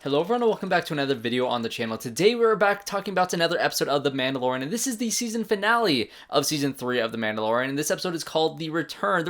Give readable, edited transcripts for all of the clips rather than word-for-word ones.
Hello everyone and welcome back to another video on the channel. Today we're back talking about another episode of The Mandalorian, and this is the season finale of season 3 of The Mandalorian, and this episode is called The Return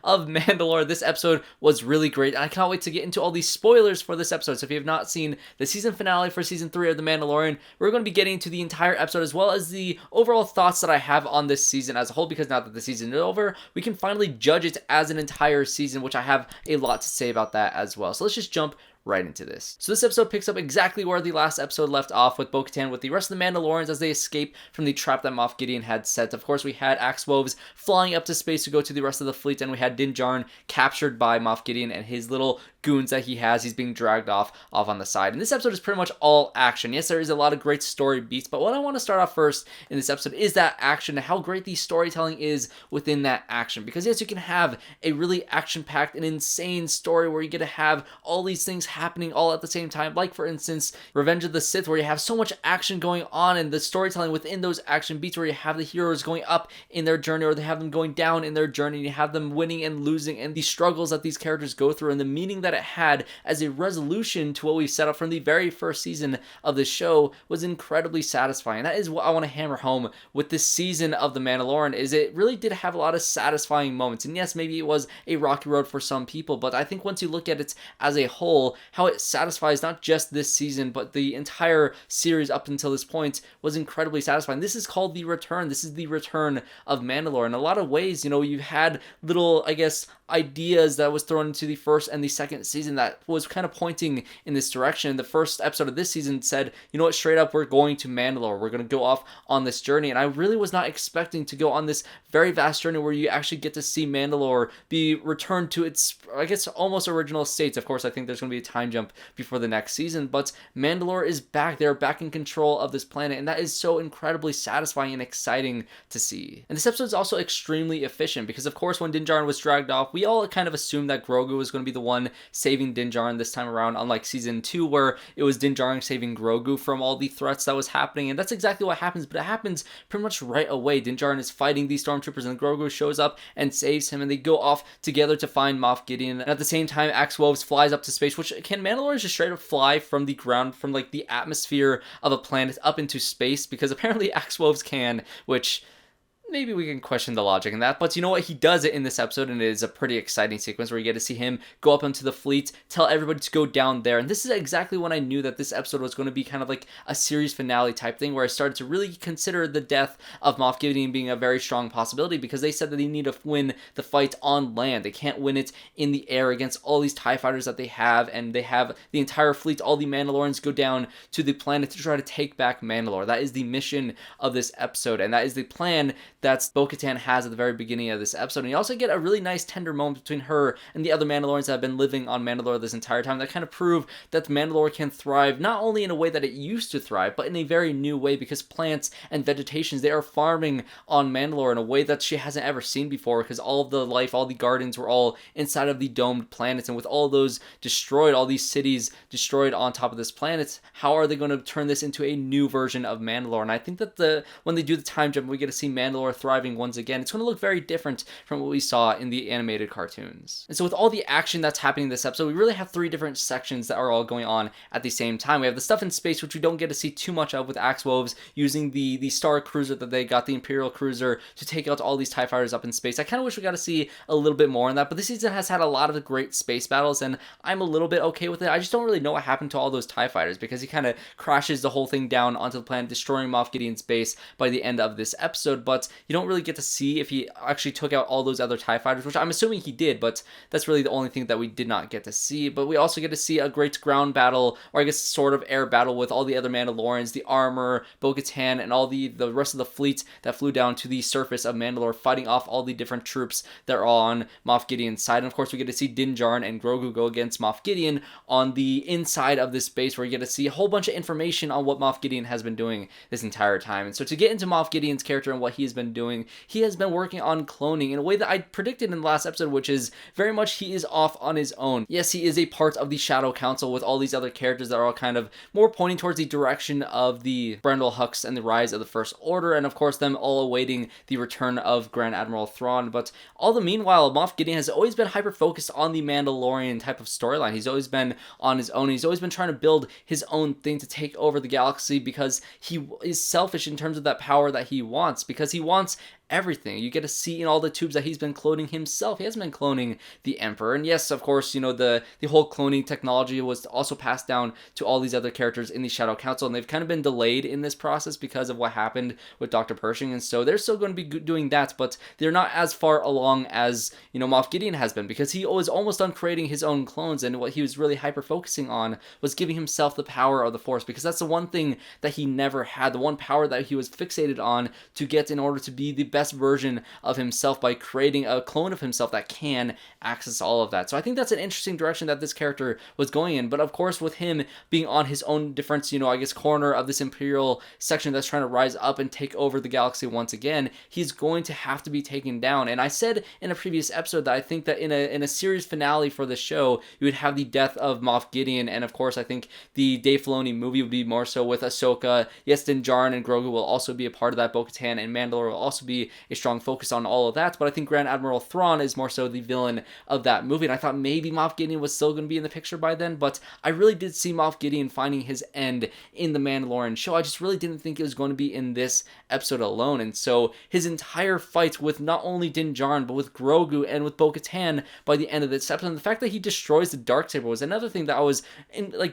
of Mandalore. This episode was really great, and I cannot wait to get into all these spoilers for this episode. So if you have not seen the season finale for season 3 of The Mandalorian, we're going to be getting into the entire episode as well as the overall thoughts that I have on this season as a whole, because now that the season is over, we can finally judge it as an entire season, which I have a lot to say about that as well. So let's just jump right into this. So this episode picks up exactly where the last episode left off, with BO-KATAN with the rest of the Mandalorians as they escape from the trap that Moff Gideon had set. Of course, we had WOVES flying up to space to go to the rest of the fleet, and we had Din Djarin captured by Moff Gideon and his little goons that he has. He's being dragged off on the side. And this episode is pretty much all action. Yes, there is a lot of great story beats, but what I want to start off first in this episode is that action and how great the storytelling is within that action. Because yes, you can have a really action-packed and insane story where you get to have all these things happening all at the same time, like for instance Revenge of the Sith, where you have so much action going on and the storytelling within those action beats, where you have the heroes going up in their journey or they have them going down in their journey, and you have them winning and losing, and the struggles that these characters go through and the meaning that it had as a resolution to what we set up from the very first season of the show was incredibly satisfying. That is what I want to hammer home with this season of The Mandalorian, is it really did have a lot of satisfying moments. And yes, maybe it was a rocky road for some people, but I think once you look at it as a whole, how it satisfies not just this season but the entire series up until this point was incredibly satisfying. This is called The Return. This is the return of Mandalore. In a lot of ways, you know, you've had little, I guess, ideas that was thrown into the first and the second season that was kind of pointing in this direction. The first episode of this season said, you know what, straight up, we're going to Mandalore. We're going to go off on this journey. And I really was not expecting to go on this very vast journey where you actually get to see Mandalore be returned to its, I guess, almost original states. Of course, I think there's going to be a time jump before the next season, but Mandalore is back. They're back in control of this planet, and that is so incredibly satisfying and exciting to see. And this episode is also extremely efficient because, of course, when Din Djarin was dragged off, we all kind of assumed that Grogu was going to be the one saving Din Djarin this time around, unlike season 2 where it was Din Djarin saving Grogu from all the threats that was happening. And that's exactly what happens, but it happens pretty much right away. Din Djarin is fighting these stormtroopers and Grogu shows up and saves him, and they go off together to find Moff Gideon. And at the same time, WOVES flies up to space, which can Mandalorians just straight up fly from the ground, from like the atmosphere of a planet up into space? Because apparently WOVES can, which maybe we can question the logic in that, but you know what? He does it in this episode, and it is a pretty exciting sequence where you get to see him go up into the fleet, tell everybody to go down there. And this is exactly when I knew that this episode was going to be kind of like a series finale type thing, where I started to really consider the death of Moff Gideon being a very strong possibility, because they said that they need to win the fight on land. They can't win it in the air against all these TIE fighters that they have, and they have the entire fleet, all the Mandalorians go down to the planet to try to take back Mandalore. That is the mission of this episode, and that is the plan that Bo-KATAN has at the very beginning of this episode. And you also get a really nice tender moment between her and the other Mandalorians that have been living on Mandalore this entire time, that kind of prove that Mandalore can thrive not only in a way that it used to thrive, but in a very new way, because plants and vegetations, they are farming on Mandalore in a way that she hasn't ever seen before, because all of the life, all the gardens were all inside of the domed planets, and with all those destroyed, all these cities destroyed on top of this planet, how are they going to turn this into a new version of Mandalore? And I think that when they do the time jump, we get to see Mandalore thriving once again. It's going to look very different from what we saw in the animated cartoons. And so with all the action that's happening in this episode, we really have 3 different sections that are all going on at the same time. We have the stuff in space, which we don't get to see too much of, with WOVES using the Star Cruiser that they got, the Imperial Cruiser, to take out all these TIE fighters up in space. I kind of wish we got to see a little bit more on that, but this season has had a lot of great space battles, and I'm a little bit okay with it. I just don't really know what happened to all those TIE fighters, because he kind of crashes the whole thing down onto the planet, destroying Moff Gideon's base by the end of this episode, but you don't really get to see if he actually took out all those other TIE fighters, which I'm assuming he did, but that's really the only thing that we did not get to see. But we also get to see a great ground battle, or I guess sort of air battle, with all the other Mandalorians, the armor, Bo-KATAN, and all the rest of the fleet that flew down to the surface of Mandalore, fighting off all the different troops that are on Moff Gideon's side. And of course, we get to see Din Djarin and Grogu go against Moff Gideon on the inside of this base, where you get to see a whole bunch of information on what Moff Gideon has been doing this entire time. And so to get into Moff Gideon's character and what he has been been doing. He has been working on cloning in a way that I predicted in the last episode, which is very much he is off on his own. Yes, he is a part of the Shadow Council with all these other characters that are all kind of more pointing towards the direction of the Brendel Hux and the rise of the First Order, and of course them all awaiting the return of Grand Admiral Thrawn. But all the meanwhile, Moff Gideon has always been hyper-focused on the Mandalorian type of storyline. He's always been on his own. He's always been trying to build his own thing to take over the galaxy because he is selfish in terms of that power that he wants, because he wants everything. You get to see in all the tubes that he's been cloning himself. He hasn't been cloning the Emperor. And yes, of course, you know, the whole cloning technology was also passed down to all these other characters in the Shadow Council, and they've kind of been delayed in this process because of what happened with Dr. Pershing, and so they're still going to be doing that, but they're not as far along as, you know, Moff Gideon has been, because he was almost done creating his own clones, and what he was really hyper-focusing on was giving himself the power of the Force, because that's the one thing that he never had, the one power that he was fixated on to get in order to be the best version of himself by creating a clone of himself that can access all of that. So I think that's an interesting direction that this character was going in, but of course with him being on his own different, you know, I guess corner of this Imperial section that's trying to rise up and take over the galaxy once again, he's going to have to be taken down. And I said in a previous episode that I think that in a series finale for the show, you would have the death of Moff Gideon, and of course I think the Dave Filoni movie would be more so with Ahsoka. Yes, Din Djarin and Grogu will also be a part of that. Bo-Katan and Mandalore will also be a strong focus on all of that, but I think Grand Admiral Thrawn is more so the villain of that movie, and I thought maybe Moff Gideon was still going to be in the picture by then, but I really did see Moff Gideon finding his end in the Mandalorian show. I just really didn't think it was going to be in this episode alone, and so his entire fight with not only Din Djarin, but with Grogu and with Bo-Katan by the end of this episode, and the fact that he destroys the Darksaber was another thing that I was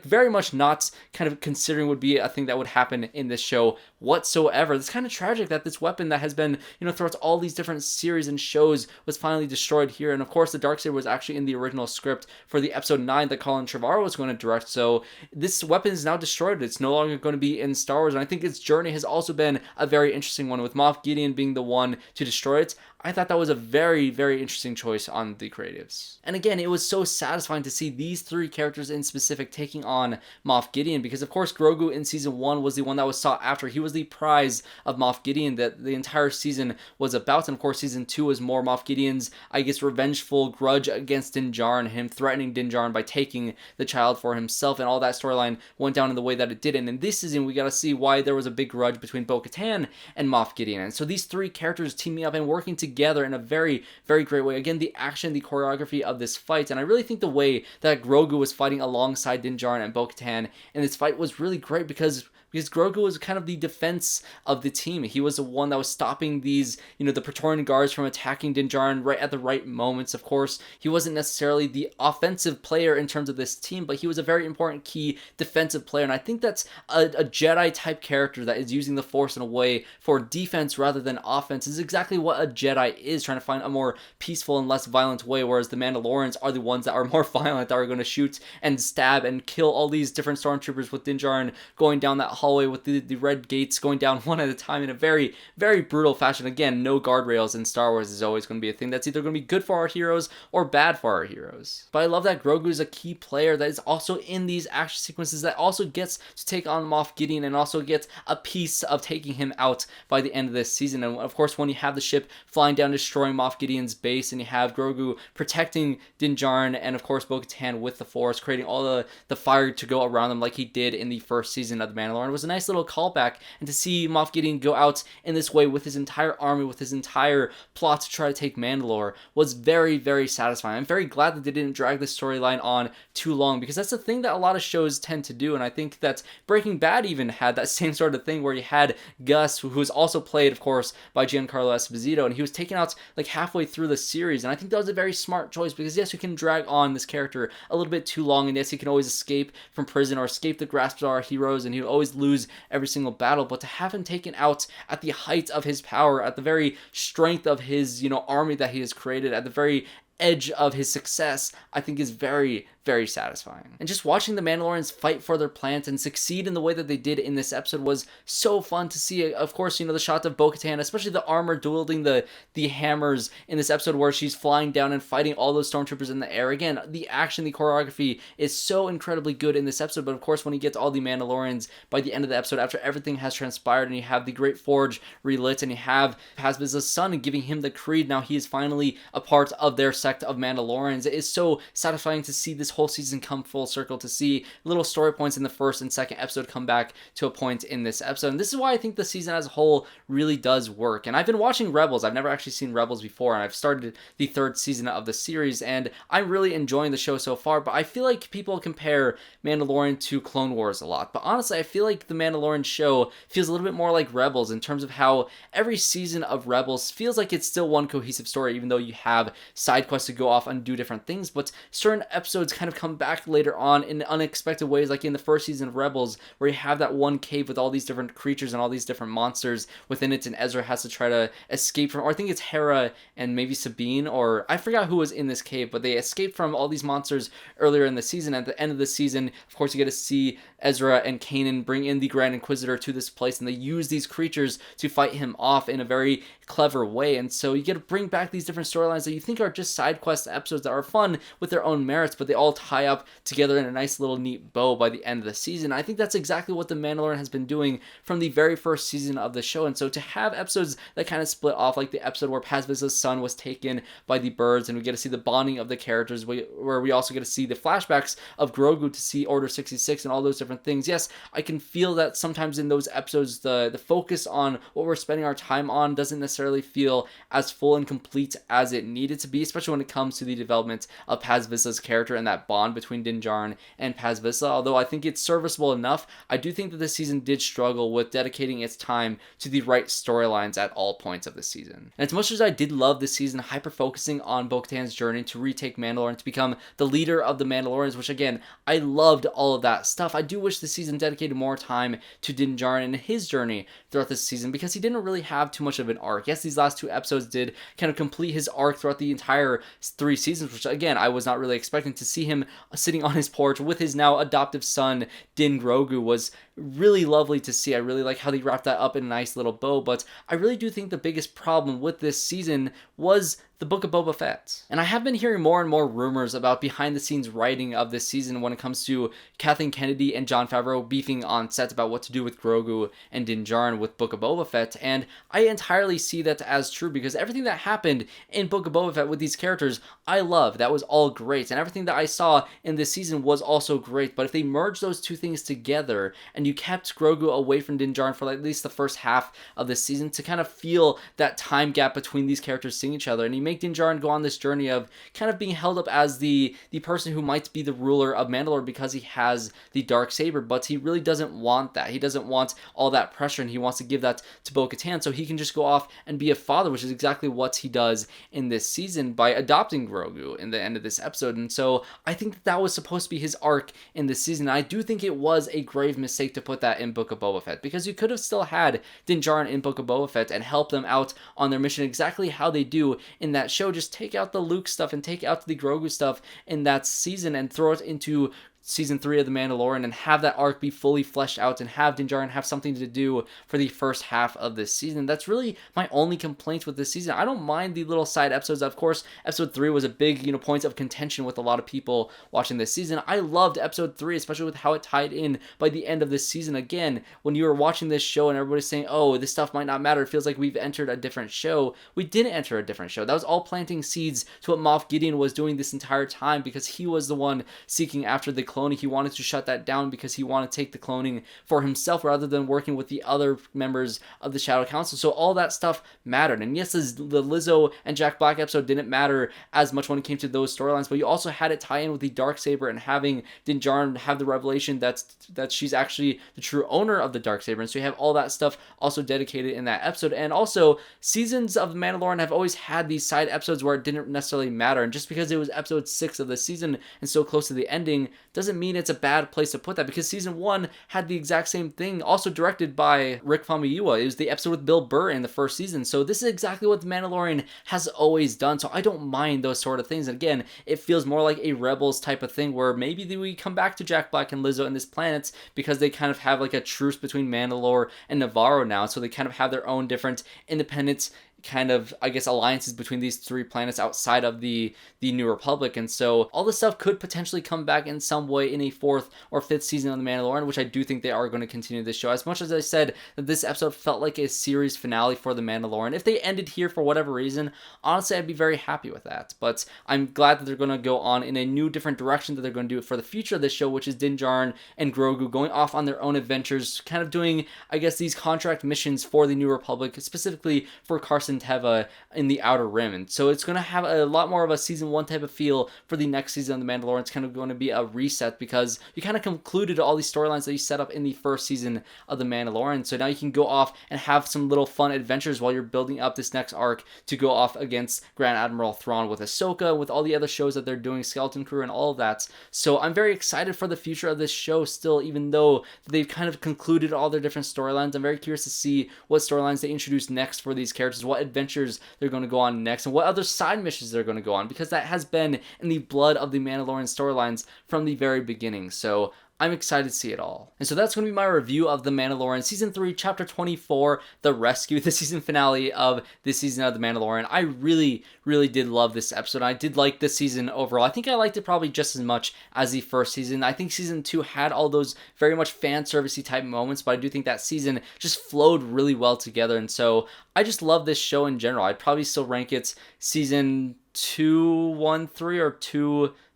very much not kind of considering would be a thing that would happen in this show whatsoever. It's kind of tragic that this weapon that has been, you know, throughout all these different series and shows was finally destroyed here. And of course the Darksaber was actually in the original script for the episode 9 that Colin Trevorrow was going to direct, so this weapon is now destroyed. It's no longer going to be in Star Wars, and I think its journey has also been a very interesting one, with Moff Gideon being the one to destroy it. I thought that was a very, very interesting choice on the creatives. And again, it was so satisfying to see these three characters in specific taking on Moff Gideon, because of course Grogu in season 1 was the one that was sought after. He was the prize of Moff Gideon that the entire season was about, and of course season 2 was more Moff Gideon's, I guess, revengeful grudge against Din Djarin, him threatening Din Djarin by taking the child for himself, and all that storyline went down in the way that it did. And in this season we got to see why there was a big grudge between Bo-Katan and Moff Gideon, and so these three characters teaming up and working together in a very, very great way. Again, the action, the choreography of this fight, and I really think the way that Grogu was fighting alongside Din Djarin and Bo-Katan in this fight was really great, because Grogu was kind of the defense of the team. He was the one that was stopping these, you know, the Praetorian Guards from attacking Din Djarin right at the right moments. Of course, he wasn't necessarily the offensive player in terms of this team, but he was a very important key defensive player, and I think that's a Jedi-type character that is using the Force in a way for defense rather than offense. Is exactly what a Jedi is, trying to find a more peaceful and less violent way, whereas the Mandalorians are the ones that are more violent, that are going to shoot and stab and kill all these different stormtroopers, with Din Djarin going down that hallway with the red gates going down one at a time in a very, very brutal fashion. Again, no guardrails in Star Wars is always going to be a thing that's either going to be good for our heroes or bad for our heroes. But I love that Grogu is a key player that is also in these action sequences, that also gets to take on Moff Gideon and also gets a piece of taking him out by the end of this season. And of course, when you have the ship flying down, destroying Moff Gideon's base, and you have Grogu protecting Din Djarin and of course Bo-Katan with the Force, creating all the fire to go around them like he did in the first season of The Mandalorian, was a nice little callback. And to see Moff Gideon go out in this way with his entire army, with his entire plot to try to take Mandalore, was very, very satisfying. I'm very glad that they didn't drag this storyline on too long, because that's the thing that a lot of shows tend to do, and I think that Breaking Bad even had that same sort of thing, where you had Gus, who was also played, of course, by Giancarlo Esposito, and he was taken out like halfway through the series, and I think that was a very smart choice, because yes, you can drag on this character a little bit too long, and yes, he can always escape from prison or escape the grasp of our heroes, and he would always lose every single battle, but to have him taken out at the height of his power, at the very strength of his, you know, army that he has created, at the very edge of his success, I think is very, very satisfying. And just watching the Mandalorians fight for their plans and succeed in the way that they did in this episode was so fun to see. Of course, the shot of BO-KATAN, especially the armor wielding the hammers in this episode where she's flying down and fighting all those stormtroopers in the air. Again, the action, the choreography is so incredibly good in this episode. But of course, when you get to all the Mandalorians by the end of the episode, after everything has transpired and you have the Great Forge relit and you have Paz Vizsla's son and giving him the creed, now he is finally a part of their sect of Mandalorians. It is so satisfying to see this whole season come full circle, to see little story points in the first and second episode come back to a point in this episode. And this is why I think the season as a whole really does work. And I've been watching Rebels. I've never actually seen Rebels before, and I've started the third season of the series, and I'm really enjoying the show so far. But I feel like people compare Mandalorian to Clone Wars a lot. But honestly, I feel like the Mandalorian show feels a little bit more like Rebels in terms of how every season of Rebels feels like it's still one cohesive story, even though you have side quests to go off and do different things. But certain episodes kind of come back later on in unexpected ways, like in the first season of Rebels, where you have that one cave with all these different creatures and all these different monsters within it, and Ezra has to try to escape from, or I think it's Hera and maybe Sabine, or I forgot who was in this cave, but they escaped from all these monsters earlier in the season. At the end of the season, of course, you get to see Ezra and Kanan bring in the Grand Inquisitor to this place, and they use these creatures to fight him off in a very clever way. And so you get to bring back these different storylines that you think are just side quest episodes that are fun with their own merits, but they all tie up together in a nice little neat bow by the end of the season. I think that's exactly what The Mandalorian has been doing from the very first season of the show. And so to have episodes that kind of split off, like the episode where Paz Vizsla's son was taken by the birds, and we get to see the bonding of the characters, where we also get to see the flashbacks of Grogu to see Order 66 and all those different things. Yes, I can feel that sometimes in those episodes the focus on what we're spending our time on doesn't necessarily feel as full and complete as it needed to be, especially when it comes to the development of Paz Vizsla's character and that bond between Din Djarin and Paz Vizsla. Although I think it's serviceable enough, I do think that this season did struggle with dedicating its time to the right storylines at all points of the season. And as much as I did love this season hyper focusing on Bo-Katan's journey to retake Mandalore and to become the leader of the Mandalorians, which again, I loved all of that stuff, I do wish the season dedicated more time to Din Djarin and his journey throughout this season, because he didn't really have too much of an arc. Yes, these last two episodes did kind of complete his arc throughout the entire 3 seasons, which again, I was not really expecting. To see him sitting on his porch with his now adoptive son, Din Grogu, was really lovely to see. I really like how they wrapped that up in a nice little bow, but I really do think the biggest problem with this season was the Book of Boba Fett. And I have been hearing more and more rumors about behind-the-scenes writing of this season when it comes to Kathleen Kennedy and Jon Favreau beefing on set about what to do with Grogu and Din Djarin with Book of Boba Fett, and I entirely see that as true, because everything that happened in Book of Boba Fett with these characters, I love. That was all great, and everything that I saw in this season was also great, but if they merge those two things together, and you kept Grogu away from Din Djarin for at least the first half of this season to kind of feel that time gap between these characters seeing each other, and you make Din Djarin go on this journey of kind of being held up as the person who might be the ruler of Mandalore because he has the dark saber, but he really doesn't want that. He doesn't want all that pressure, and he wants to give that to Bo-Katan so he can just go off and be a father, which is exactly what he does in this season by adopting Grogu in the end of this episode. And so I think that was supposed to be his arc in this season. I do think it was a grave mistake to put that in Book of Boba Fett, because you could have still had Din Djarin in Book of Boba Fett and help them out on their mission exactly how they do in that show. Just take out the Luke stuff and take out the Grogu stuff in that season and throw it into Season 3 of The Mandalorian and have that arc be fully fleshed out and have Din Djarin have something to do for the first half of this season. That's really my only complaint with this season. I don't mind the little side episodes. Of course, Episode 3 was a big, point of contention with a lot of people watching this season. I loved Episode 3, especially with how it tied in by the end of this season. Again, when you were watching this show and everybody's saying, oh, this stuff might not matter, it feels like we've entered a different show. We didn't enter a different show. That was all planting seeds to what Moff Gideon was doing this entire time, because he was the one seeking after the cloning. He wanted to shut that down because he wanted to take the cloning for himself rather than working with the other members of the Shadow Council. So all that stuff mattered. And yes, the Lizzo and Jack Black episode didn't matter as much when it came to those storylines, but you also had it tie in with the Darksaber and having Din Djarin have the revelation that she's actually the true owner of the Darksaber. And so you have all that stuff also dedicated in that episode. And also, seasons of Mandalorian have always had these side episodes where it didn't necessarily matter. And just because it was episode 6 of the season and so close to the ending doesn't mean it's a bad place to put that, because season 1 had the exact same thing, also directed by Rick Famuyiwa. It was the episode with Bill Burr in the first season. So this is exactly what The Mandalorian has always done. So I don't mind those sort of things. And again, it feels more like a Rebels type of thing, where maybe we come back to Jack Black and Lizzo in this planet because they kind of have like a truce between Mandalore and Navarro now. So they kind of have their own different independent kind of, I guess, alliances between these 3 planets outside of the New Republic. And so all this stuff could potentially come back in some way in a 4th or 5th season of The Mandalorian, which I do think they are going to continue this show. As much as I said that this episode felt like a series finale for The Mandalorian, if they ended here for whatever reason, honestly, I'd be very happy with that. But I'm glad that they're going to go on in a new, different direction that they're going to do it for the future of this show, which is Din Djarin and Grogu going off on their own adventures, kind of doing, I guess, these contract missions for the New Republic, specifically for Carson Teva in the Outer Rim. And so it's going to have a lot more of a season 1 type of feel for the next season of The Mandalorian. It's kind of going to be a reset, because you kind of concluded all these storylines that you set up in the first season of The Mandalorian. So now you can go off and have some little fun adventures while you're building up this next arc to go off against Grand Admiral Thrawn with Ahsoka, with all the other shows that they're doing, Skeleton Crew and all of that. So I'm very excited for the future of this show still, even though they've kind of concluded all their different storylines. I'm very curious to see what storylines they introduce next for these characters, what adventures they're going to go on next, and what other side missions they're going to go on, because that has been in the blood of the Mandalorian storylines from the very beginning. So I'm excited to see it all. And so that's going to be my review of The Mandalorian Season 3, Chapter 24, The Rescue, the season finale of this season of The Mandalorian. I really, really did love this episode. I did like this season overall. I think I liked it probably just as much as the first season. I think Season 2 had all those very much fan servicey type moments, but I do think that season just flowed really well together. And so I just love this show in general. I'd probably still rank it Season 2-1-3 or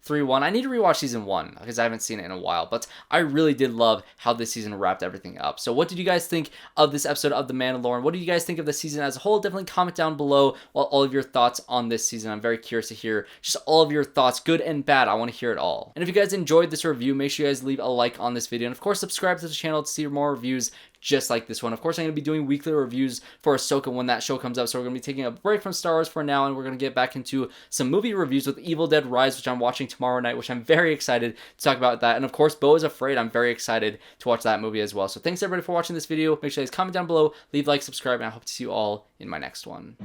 2-3-1. I need to rewatch Season 1 because I haven't seen it in a while, but I really did love how this season wrapped everything up. So what did you guys think of this episode of The Mandalorian? What did you guys think of the season as a whole? Definitely comment down below all of your thoughts on this season. I'm very curious to hear just all of your thoughts, good and bad. I want to hear it all. And if you guys enjoyed this review, make sure you guys leave a like on this video. And of course, subscribe to the channel to see more reviews just like this one. Of course, I'm going to be doing weekly reviews for Ahsoka when that show comes up, so we're going to be taking a break from Star Wars for now, and we're going to get back into some movie reviews with Evil Dead Rise, which I'm watching tomorrow night, which I'm very excited to talk about that. And of course, Beau is Afraid. I'm very excited to watch that movie as well. So thanks everybody for watching this video. Make sure you guys comment down below, leave a like, subscribe, and I hope to see you all in my next one.